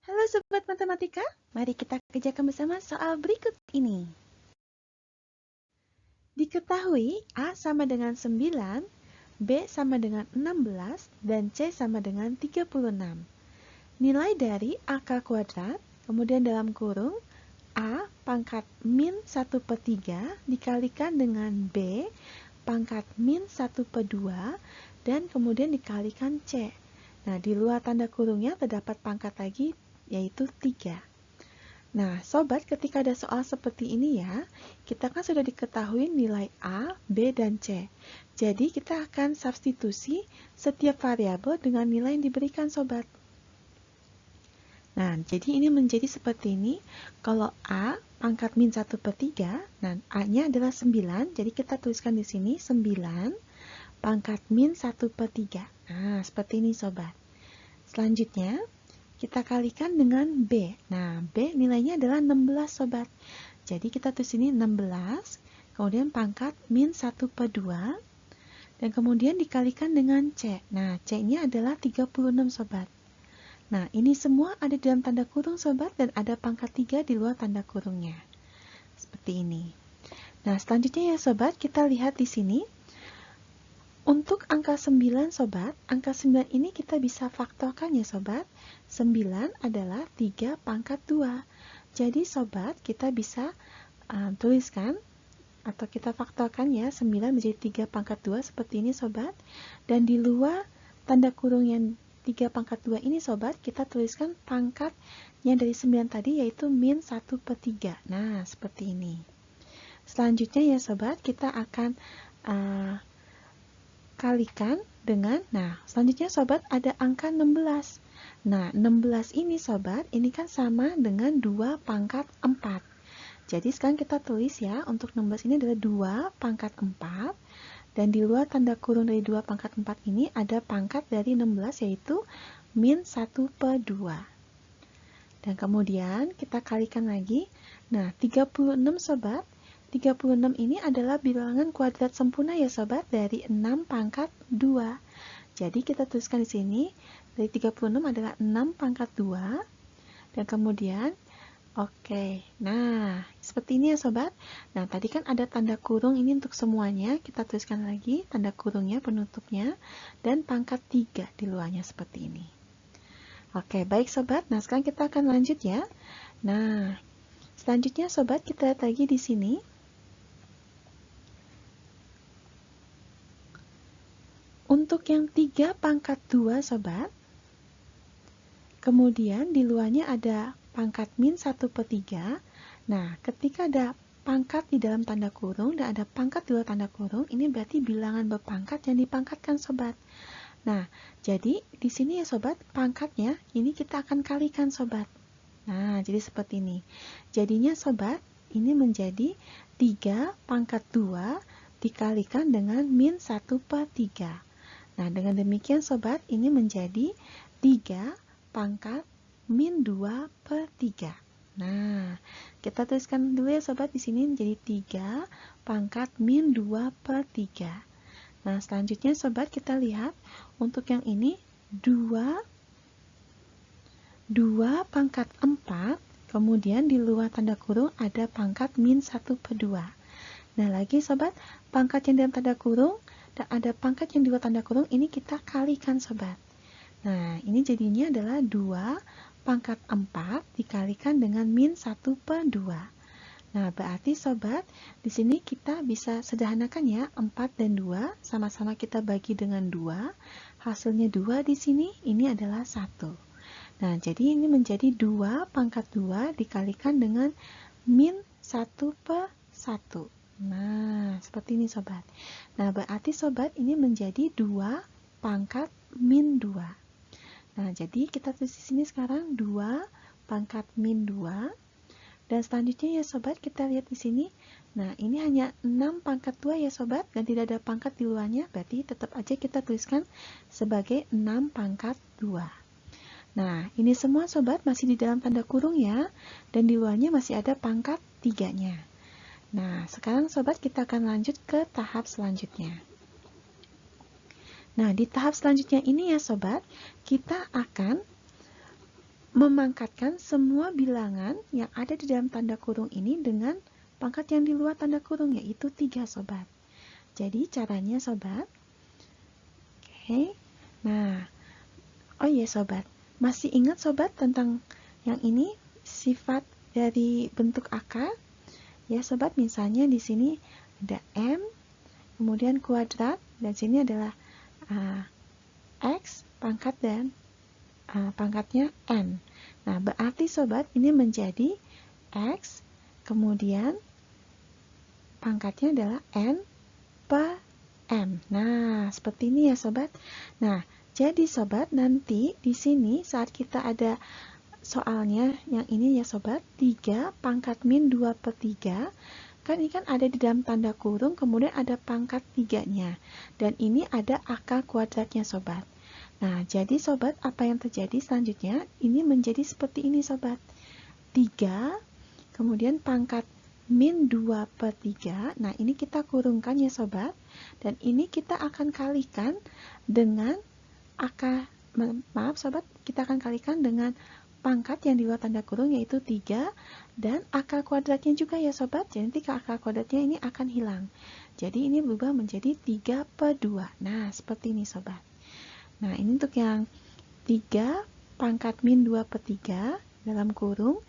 Halo Sobat Matematika, mari kita kerjakan bersama soal berikut ini. Diketahui A sama dengan 9, B sama dengan 16, dan C sama dengan 36. Nilai dari angka kuadrat, kemudian dalam kurung, A pangkat min 1/3 dikalikan dengan B pangkat min 1/2, dan kemudian dikalikan C. Nah, di luar tanda kurungnya terdapat pangkat lagi, yaitu 3. Nah, sobat, ketika ada soal seperti ini ya, kita kan sudah diketahui nilai A, B, dan C. Jadi, kita akan substitusi setiap variabel dengan nilai yang diberikan, sobat. Nah, jadi ini menjadi seperti ini. Kalau A pangkat min 1/3, nah A-nya adalah 9, jadi kita tuliskan di sini 9 pangkat min 1/3. Nah, seperti ini, sobat. Selanjutnya, kita kalikan dengan B. Nah, B nilainya adalah 16, sobat. Jadi, kita tulis ini 16, kemudian pangkat min 1/2, dan kemudian dikalikan dengan C. Nah, C-nya adalah 36, sobat. Nah, ini semua ada di dalam tanda kurung, sobat, dan ada pangkat 3 di luar tanda kurungnya. Seperti ini. Nah, selanjutnya ya, sobat, kita lihat di sini. Untuk angka 9, sobat, angka 9 ini kita bisa faktorkan ya, sobat. 9 adalah 3 pangkat 2. Jadi, sobat, kita bisa tuliskan atau kita faktorkan ya, 9 menjadi 3 pangkat 2 seperti ini, sobat. Dan di luar tanda kurung yang 3 pangkat 2 ini, sobat, kita tuliskan pangkatnya dari 9 tadi, yaitu min 1/3. Nah, seperti ini. Selanjutnya ya, sobat, kita akan kalikan dengan, nah, selanjutnya, sobat, ada angka 16. Nah, 16 ini, sobat, ini kan sama dengan 2 pangkat 4. Jadi, sekarang kita tulis ya, untuk 16 ini adalah 2 pangkat 4. Dan di luar tanda kurung dari 2 pangkat 4 ini ada pangkat dari 16, yaitu min 1/2. Dan kemudian kita kalikan lagi. Nah, 36, sobat. 36 ini adalah bilangan kuadrat sempurna ya, sobat, dari 6 pangkat 2. Jadi kita tuliskan di sini, dari 36 adalah 6 pangkat 2. Dan kemudian, oke. Nah, seperti ini ya, sobat. Nah, tadi kan ada tanda kurung ini untuk semuanya. Kita tuliskan lagi tanda kurungnya, penutupnya, dan pangkat 3 di luarnya seperti ini. Oke, baik, sobat. Nah, sekarang kita akan lanjut ya. Nah, selanjutnya, sobat, kita lihat lagi di sini. Untuk yang 3 pangkat 2, sobat, kemudian di luarnya ada pangkat min 1/3. Nah, ketika ada pangkat di dalam tanda kurung dan ada pangkat di luar tanda kurung, ini berarti bilangan berpangkat yang dipangkatkan, sobat. Nah, jadi di sini ya, sobat, pangkatnya ini kita akan kalikan, sobat. Nah, jadi seperti ini. Jadinya, sobat, ini menjadi 3 pangkat 2 dikalikan dengan min 1/3. Nah, dengan demikian, sobat, ini menjadi 3 pangkat min 2/3. Nah, kita tuliskan dulu ya, sobat, di sini menjadi 3 pangkat min 2/3. Nah, selanjutnya, sobat, kita lihat untuk yang ini 2 pangkat 4, kemudian di luar tanda kurung ada pangkat min 1/2. Nah, lagi, sobat, pangkat yang dalam tanda kurung dan ada pangkat yang di luar tanda kurung, ini kita kalikan, sobat. Nah, ini jadinya adalah 2 pangkat 4 dikalikan dengan min 1/2. Nah, berarti, sobat, di sini kita bisa sederhanakan ya, 4 dan 2, sama-sama kita bagi dengan 2, hasilnya 2 di sini, ini adalah 1. Nah, jadi ini menjadi 2 pangkat 2 dikalikan dengan min 1/1. Nah, seperti ini, sobat. Nah, berarti, sobat, ini menjadi 2 pangkat min 2. Nah, jadi kita tulis di sini sekarang 2 pangkat min 2. Dan selanjutnya ya, sobat, kita lihat di sini. Nah, ini hanya 6 pangkat 2 ya, sobat, dan tidak ada pangkat di luarnya. Berarti tetap aja kita tuliskan sebagai 6 pangkat 2. Nah, ini semua, sobat, masih di dalam tanda kurung ya. Dan di luarnya masih ada pangkat 3-nya. Nah, sekarang, sobat, kita akan lanjut ke tahap selanjutnya. Nah, di tahap selanjutnya ini ya, sobat, kita akan memangkatkan semua bilangan yang ada di dalam tanda kurung ini dengan pangkat yang di luar tanda kurung, yaitu 3, sobat. Jadi caranya, sobat. Oke. Nah, oh iya sobat, masih ingat sobat tentang yang ini, sifat dari bentuk akar? Ya sobat, misalnya di sini ada M, kemudian kuadrat, dan sini adalah X, pangkat dan pangkatnya N. Nah, berarti sobat ini menjadi X, kemudian pangkatnya adalah N per M. Nah, seperti ini ya sobat. Nah, jadi sobat, nanti di sini saat kita ada soalnya yang ini ya sobat, 3 pangkat min 2 per 3, kan ini kan ada di dalam tanda kurung, kemudian ada pangkat 3-nya. Dan ini ada akar kuadratnya sobat. Nah, jadi sobat, apa yang terjadi selanjutnya? Ini menjadi seperti ini sobat. 3, kemudian pangkat min 2 per 3. Nah, ini kita kurungkan ya sobat. Dan ini kita akan kalikan dengan akar, maaf sobat, kita akan kalikan dengan pangkat yang di luar tanda kurung, yaitu 3, dan akar kuadratnya juga ya sobat. Jadi nanti akar kuadratnya ini akan hilang. Jadi ini berubah menjadi 3 per 2. Nah, seperti ini sobat. Nah, ini untuk yang 3 pangkat min 2 per 3 dalam kurung,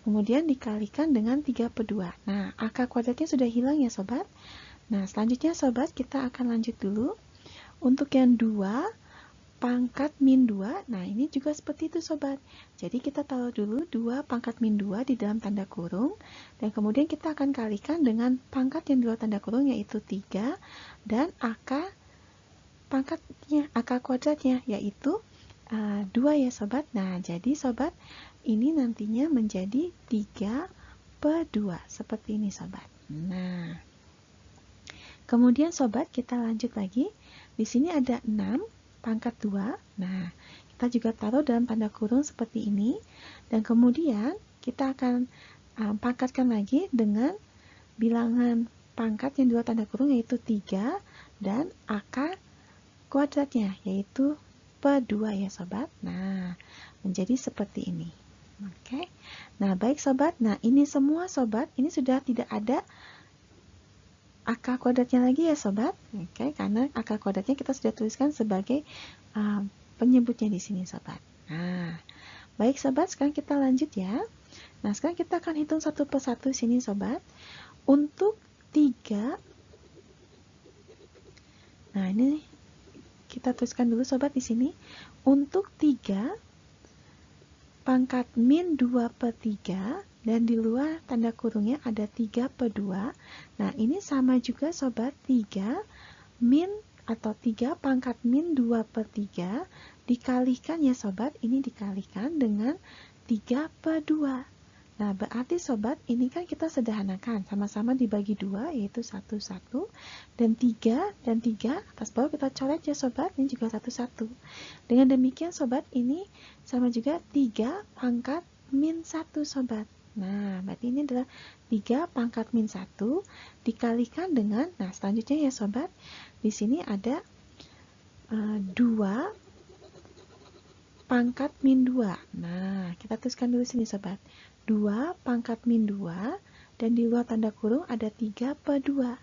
kemudian dikalikan dengan 3 per 2. Nah, akar kuadratnya sudah hilang ya sobat. Nah, selanjutnya sobat, kita akan lanjut dulu. Untuk yang 2 pangkat min 2, nah ini juga seperti itu sobat. Jadi kita taruh dulu 2 pangkat min 2 di dalam tanda kurung, dan kemudian kita akan kalikan dengan pangkat yang di luar tanda kurung, yaitu 3, dan akar pangkatnya, akar kuadratnya, yaitu 2 ya sobat. Nah, jadi sobat, ini nantinya menjadi 3 per 2, seperti ini sobat. Nah, kemudian sobat, kita lanjut lagi. Di sini ada 6 pangkat 2. Nah, kita juga taruh dalam tanda kurung seperti ini. Dan kemudian kita akan pangkatkan lagi dengan bilangan pangkat yang di luar tanda kurung, yaitu 3, dan akar kuadratnya, yaitu per 2 ya sobat. Nah, menjadi seperti ini. Oke. Nah, baik sobat. Nah, ini semua sobat, ini sudah tidak ada akar kuadratnya lagi ya sobat. Oke, karena akar kuadratnya kita sudah tuliskan sebagai penyebutnya di sini sobat. Nah, baik sobat, sekarang kita lanjut ya. Nah, sekarang kita akan hitung satu persatu sini sobat. Untuk 3, nah ini kita tuliskan dulu sobat di sini. Untuk 3 pangkat min 2 per 3, dan di luar tanda kurungnya ada 3 per 2. Nah, ini sama juga sobat, 3 min atau 3 pangkat min 2 per 3 dikalikan ya sobat, ini dikalikan dengan 3 per 2. Nah, berarti sobat, ini kan kita sederhanakan, sama-sama dibagi 2, yaitu 1, 1, dan 3, atas bawah kita coret ya sobat, ini juga 1, 1. Dengan demikian sobat, ini sama juga 3 pangkat min 1 sobat. Nah, berarti ini adalah 3 pangkat min 1 dikalikan dengan, nah selanjutnya ya sobat, di sini ada 2 pangkat min 2. Nah, kita tuliskan dulu sini sobat. 2 pangkat min 2, dan di luar tanda kurung ada 3 per 2.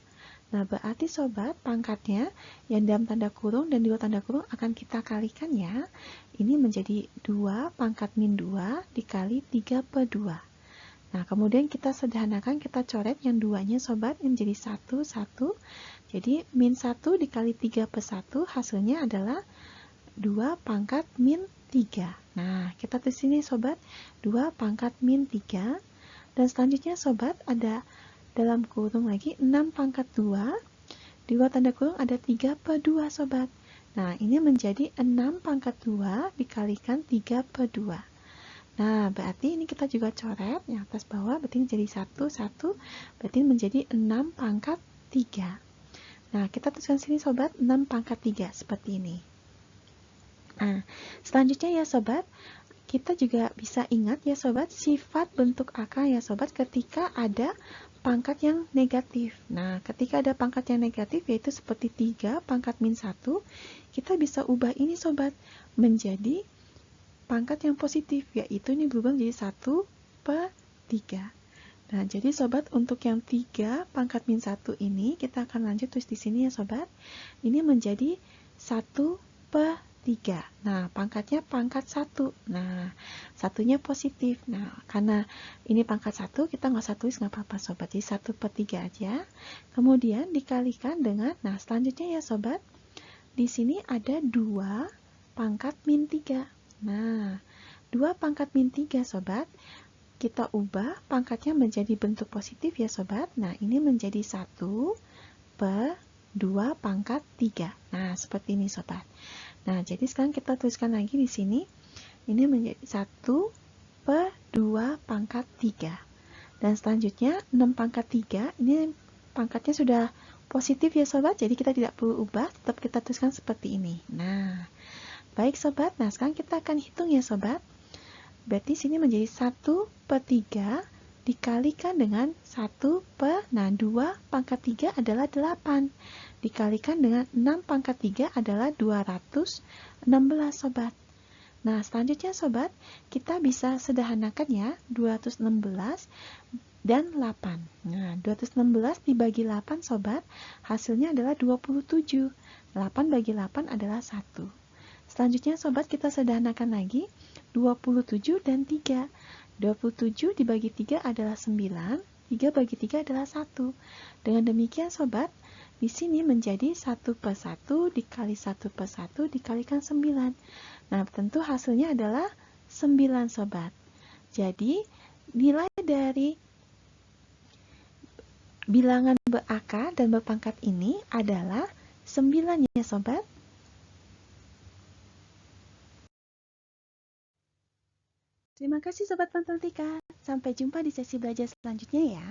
Nah, berarti sobat, pangkatnya yang dalam tanda kurung dan di luar tanda kurung akan kita kalikan ya. Ini menjadi 2 pangkat min 2 dikali 3 per 2. Nah, kemudian kita sederhanakan, kita coret yang 2-nya sobat, yang menjadi 1, 1. Jadi, min 1 dikali 3 per 1, hasilnya adalah 2 pangkat min 3. Nah, kita tulis sini sobat, 2 pangkat min 3. Dan selanjutnya sobat, ada dalam kurung lagi 6 pangkat 2. Di luar tanda kurung ada 3 per 2 sobat. Nah, ini menjadi 6 pangkat 2 dikalikan 3 per 2. Nah, berarti ini kita juga coret yang atas bawah, berarti ini jadi 1, 1, berarti ini menjadi 6 pangkat 3. Nah, kita tuliskan sini sobat, 6 pangkat 3, seperti ini. Nah, selanjutnya ya sobat, kita juga bisa ingat ya sobat, sifat bentuk akar ya sobat ketika ada pangkat yang negatif. Nah, ketika ada pangkat yang negatif, yaitu seperti 3 pangkat min 1, kita bisa ubah ini sobat, menjadi pangkat yang positif, yaitu ini berubah menjadi 1/3. Nah, jadi sobat, untuk yang 3 pangkat min 1 ini, kita akan lanjut tulis di sini ya sobat. Ini menjadi 1/3. Nah, pangkatnya pangkat 1. Nah, satunya positif. Nah, karena ini pangkat 1, kita nggak usah tulis, nggak apa-apa sobat. Jadi 1/3 aja. Kemudian dikalikan dengan, nah selanjutnya ya sobat, di sini ada 2 pangkat min 3. Nah, 2 pangkat min 3 sobat, kita ubah pangkatnya menjadi bentuk positif ya sobat. Nah, ini menjadi 1/2 pangkat 3. Nah, seperti ini sobat. Nah, jadi sekarang kita tuliskan lagi di sini. Ini menjadi 1/2 pangkat 3. Dan selanjutnya 6 pangkat 3, ini pangkatnya sudah positif ya sobat. Jadi kita tidak perlu ubah, tetap kita tuliskan seperti ini. Nah, baik sobat. Nah, sekarang kita akan hitung ya sobat. Berarti sini menjadi 1/3 dikalikan dengan 2 pangkat 3 adalah 8. Dikalikan dengan 6 pangkat 3 adalah 216 sobat. Nah, selanjutnya sobat, kita bisa sederhanakan ya, 216 dan 8. Nah, 216 dibagi 8 sobat, hasilnya adalah 27. 8 bagi 8 adalah 1. Selanjutnya sobat, kita sederhanakan lagi, 27 dan 3. 27 dibagi 3 adalah 9, 3 bagi 3 adalah 1. Dengan demikian sobat, di sini menjadi 1/1 dikali 1/1 dikalikan 9. Nah, tentu hasilnya adalah 9 sobat. Jadi, nilai dari bilangan berakar dan berpangkat ini adalah 9 ya sobat. Terima kasih Sobat Matematika. Sampai jumpa di sesi belajar selanjutnya ya.